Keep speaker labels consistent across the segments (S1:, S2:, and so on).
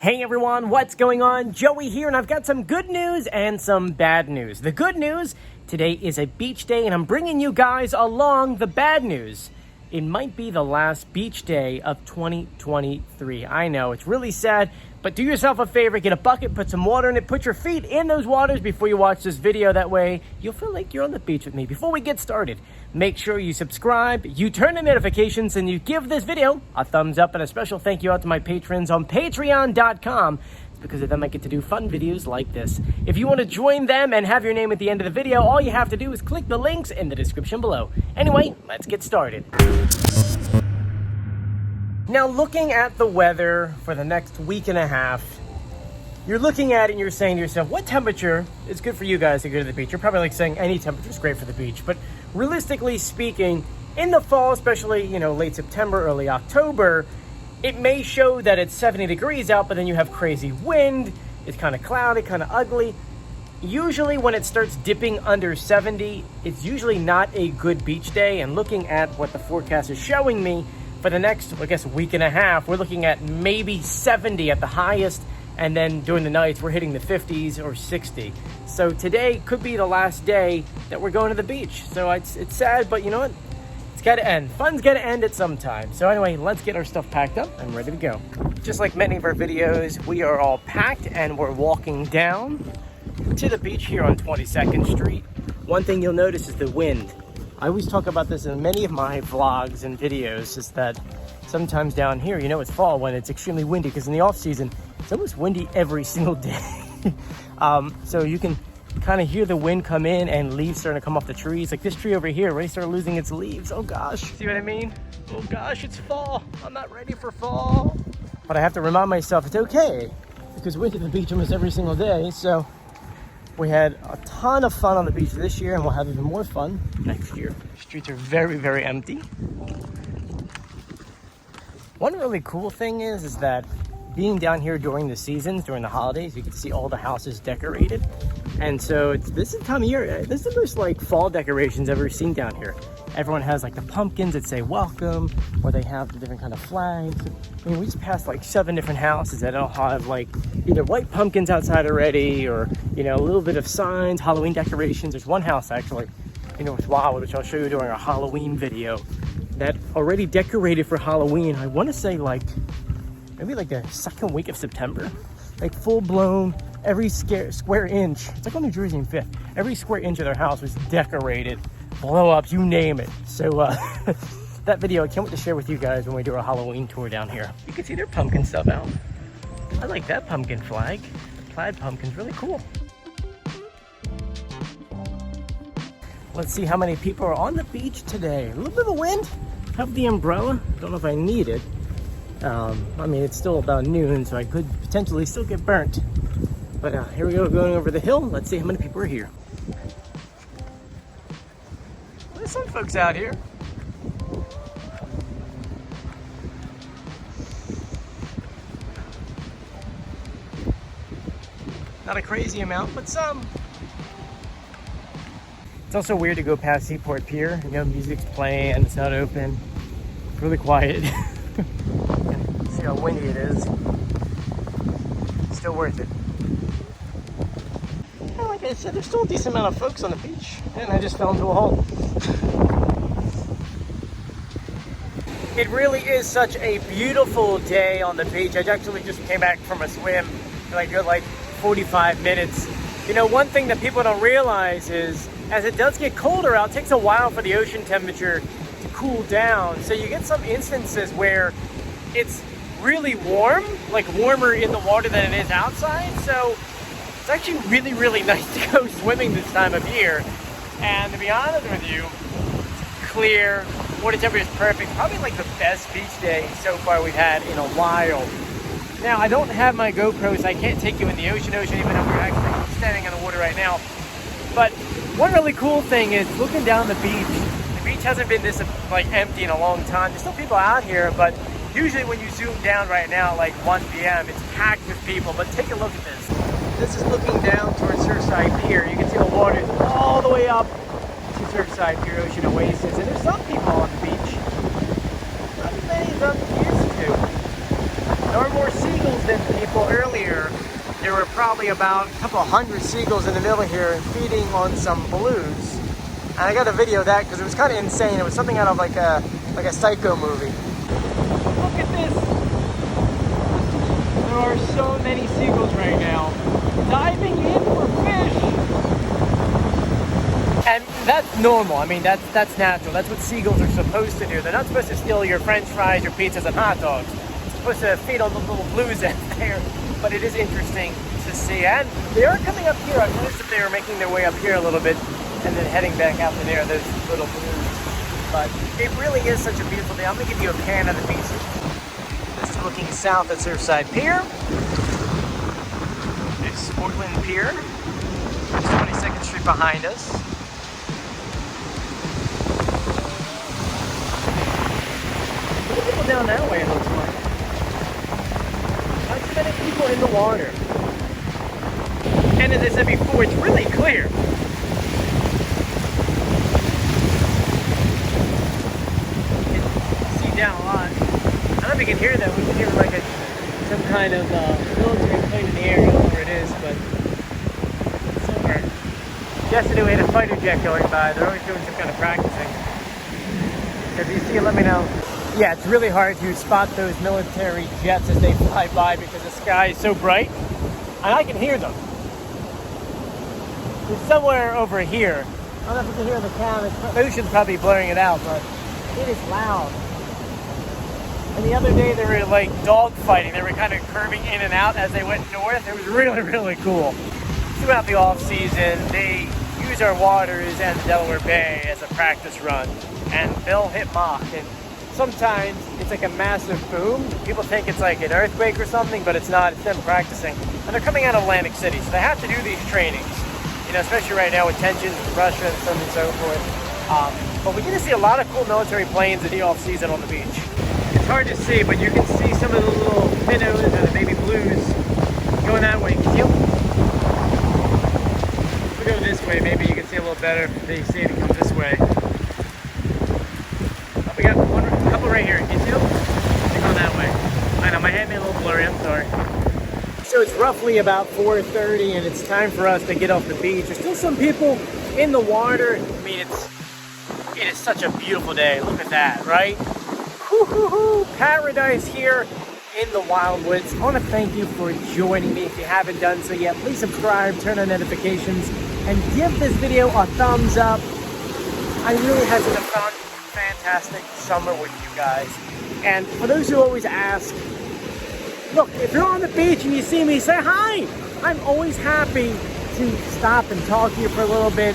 S1: Hey everyone, what's going on? Joey here, and I've got some good news and some bad news. The good news, today is a beach day, and I'm bringing you guys along the bad news. It might be the last beach day of 2023. I know, it's really sad, but do yourself a favor, get a bucket, put some water in it, put your feet in those waters before you watch this video. That way, you'll feel like you're on the beach with me. Before we get started, make sure you subscribe, you turn on notifications, and you give this video a thumbs up, and a special thank you out to my patrons on patreon.com. Because of them, I get to do fun videos like this. If you want to join them and have your name at the end of the video, all you have to do is click the links in the description below. Anyway, let's get started. Now, looking at the weather for the next week and a half, you're looking at it and you're saying to yourself, what temperature is good for you guys to go to the beach? You're probably like saying any temperature is great for the beach. But realistically speaking, in the fall, especially, late September, early October, it may show that it's 70 degrees out, but then you have crazy wind. It's kind of cloudy, kind of ugly. Usually when it starts dipping under 70, it's usually not a good beach day. And looking at what the forecast is showing me for the next, week and a half, we're looking at maybe 70 at the highest. And then during the nights, we're hitting the 50s or 60. So today could be the last day that we're going to the beach. So it's sad, but you know what? It's got to end. Fun's got to end at some time. So anyway, let's get our stuff packed up and ready to go. Just like many of our videos, we are all packed and we're walking down to the beach here on 22nd Street. One thing you'll notice is the wind. I always talk about this in many of my vlogs and videos, is that sometimes down here, it's fall when it's extremely windy, because in the off season, it's almost windy every single day. So you can kind of hear the wind come in and leaves starting to come off the trees. Like this tree over here already started losing its leaves. Oh gosh, see what I mean? Oh gosh, it's fall. I'm not ready for fall. But I have to remind myself it's okay, because we went to the beach almost every single day. So we had a ton of fun on the beach this year, and we'll have even more fun next year. The streets are very, very empty. One really cool thing is that being down here during the seasons, during the holidays, you can see all the houses decorated. And so this is the time of year, this is the most fall decorations I've ever seen down here. Everyone has the pumpkins that say welcome, or they have the different kind of flags. I mean, we just passed 7 different houses that all have either white pumpkins outside already, or, a little bit of signs, Halloween decorations. There's one house actually, with Wildwood, which I'll show you during our Halloween video, that already decorated for Halloween. I want to say maybe the second week of September, full blown, every square inch. It's like on New Jersey and 5th. Every square inch of their house was decorated, blow ups, you name it. So that video, I can't wait to share with you guys when we do our Halloween tour down here. You can see their pumpkin stuff out. I like that pumpkin flag. The plaid pumpkin's really cool. Let's see how many people are on the beach today. A little bit of wind. Have the umbrella. Don't know if I need it. It's still about noon, so I could potentially still get burnt. But here we go, going over the hill. Let's see how many people are here. There's some folks out here. Not a crazy amount, but some. It's also weird to go past Seaport Pier. Music's playing, it's not open. It's really quiet. See how windy it is. Still worth it. And like I said, there's still a decent amount of folks on the beach, and I just fell into a hole. It really is such a beautiful day on the beach. I actually just came back from a swim for a good 45 minutes. One thing that people don't realize is, as it does get colder out, it takes a while for the ocean temperature to cool down. So you get some instances where it's really warm, warmer in the water than it is outside. So it's actually really, really nice to go swimming this time of year. And to be honest with you, it's clear, water temperature is perfect. Probably the best beach day so far we've had in a while. Now, I don't have my GoPro, so I can't take you in the ocean, even though we're actually standing in the water right now. But one really cool thing is looking down the beach. The beach hasn't been this empty in a long time. There's still people out here, but usually when you zoom down right now, 1 p.m., it's packed with people. But take a look at this. This is looking down towards Surfside Pier. You can see the water all the way up to Surfside Pier Ocean Oasis. And there's some people on the beach. Not as many as I'm used to. There are more seagulls than people earlier. there were probably about a couple hundred seagulls in the middle here feeding on some blues. And I got a video of that because it was kind of insane. It was something out of like a Psycho movie. Look at this. There are so many seagulls right now diving in for fish. And that's normal. I mean, that's natural. That's what seagulls are supposed to do. They're not supposed to steal your French fries, your pizzas, and hot dogs. They're supposed to feed on the little blues out there. But it is interesting to see. And they are coming up here. I noticed that they were making their way up here a little bit and then heading back out to there, those little blues. But it really is such a beautiful day. I'm going to give you a pan of the beach. This is looking south at Surfside Pier. There's Portland Pier. There's 22nd Street behind us. People down that way, it looks like. Not too many people in the water. And as I said before, it's really clear. You can see down a lot. I don't know if you can hear that. We can hear like some kind of military plane in the air. I don't know where it is, but somewhere. Yesterday we had a fighter jet going by. They're always doing some kind of practicing. If you see it, let me know. Yeah, it's really hard to spot those military jets as they fly by because the sky is so bright, and I can hear them. It's somewhere over here. I don't know if you can hear the camera. The ocean's probably blurring it out, but it is loud. And the other day they were like dog fighting. They were kind of curving in and out as they went north. It was really, really cool. Throughout the off season, they use our waters and the Delaware Bay as a practice run, and they'll hit Mach. And sometimes it's like a massive boom. People think it's like an earthquake or something, but it's not. It's them practicing. And they're coming out of Atlantic City, so they have to do these trainings. You know, especially right now with tensions with Russia and so on and so forth. But we get to see a lot of cool military planes in the off season on the beach. It's hard to see, but you can see some of the little minnows and the baby blues going that way. Can you see them? If we go this way, maybe you can see a little better. If you see it come this way. We got a couple right here. Can you see them? They're going that way. I know, my head made a little blurry. I'm sorry. So it's roughly about 4:30 and it's time for us to get off the beach. There's still some people in the water. I mean, it is such a beautiful day. Look at that, right? Woo-hoo-hoo! Paradise here in the Wildwoods. I want to thank you for joining me. If you haven't done so yet, please subscribe, turn on notifications, and give this video a thumbs up. I really had such a fantastic summer with you guys. And for those who always ask, look, if you're on the beach and you see me, say hi. I'm always happy to stop and talk to you for a little bit.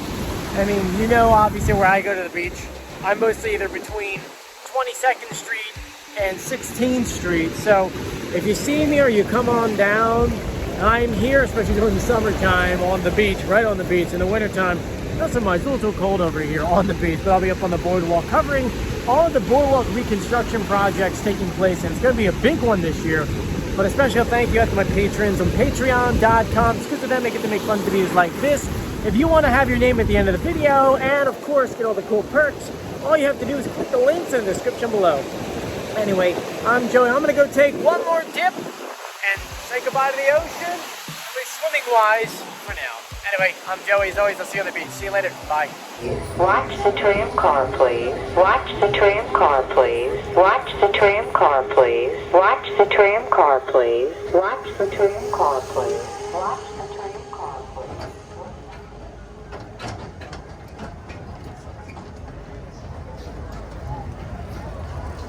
S1: I mean, you know, obviously where I go to the beach, I'm mostly either between 22nd Street and 16th Street. So if you see me or you come on down, I'm here, especially during the summertime, on the beach, right on the beach. In the wintertime, not so much, it's a little too cold over here on the beach, but I'll be up on the boardwalk covering all of the boardwalk reconstruction projects taking place, and it's going to be a big one this year. But a special thank you out to my patrons on patreon.com. It's good for them. They get to make fun videos like this. If you want to have your name at the end of the video and, of course, get all the cool perks, all you have to do is click the links in the description below. Anyway, I'm Joey. I'm going to go take one more dip and say goodbye to the ocean, at least swimming-wise, for now. Anyway, I'm Joey. As always, I'll see you on the beach. See you later. Bye.
S2: Watch the tram car, please. Watch the tram car, please. Watch the tram car, please. Watch the tram car, please. Watch the tram car, please. Watch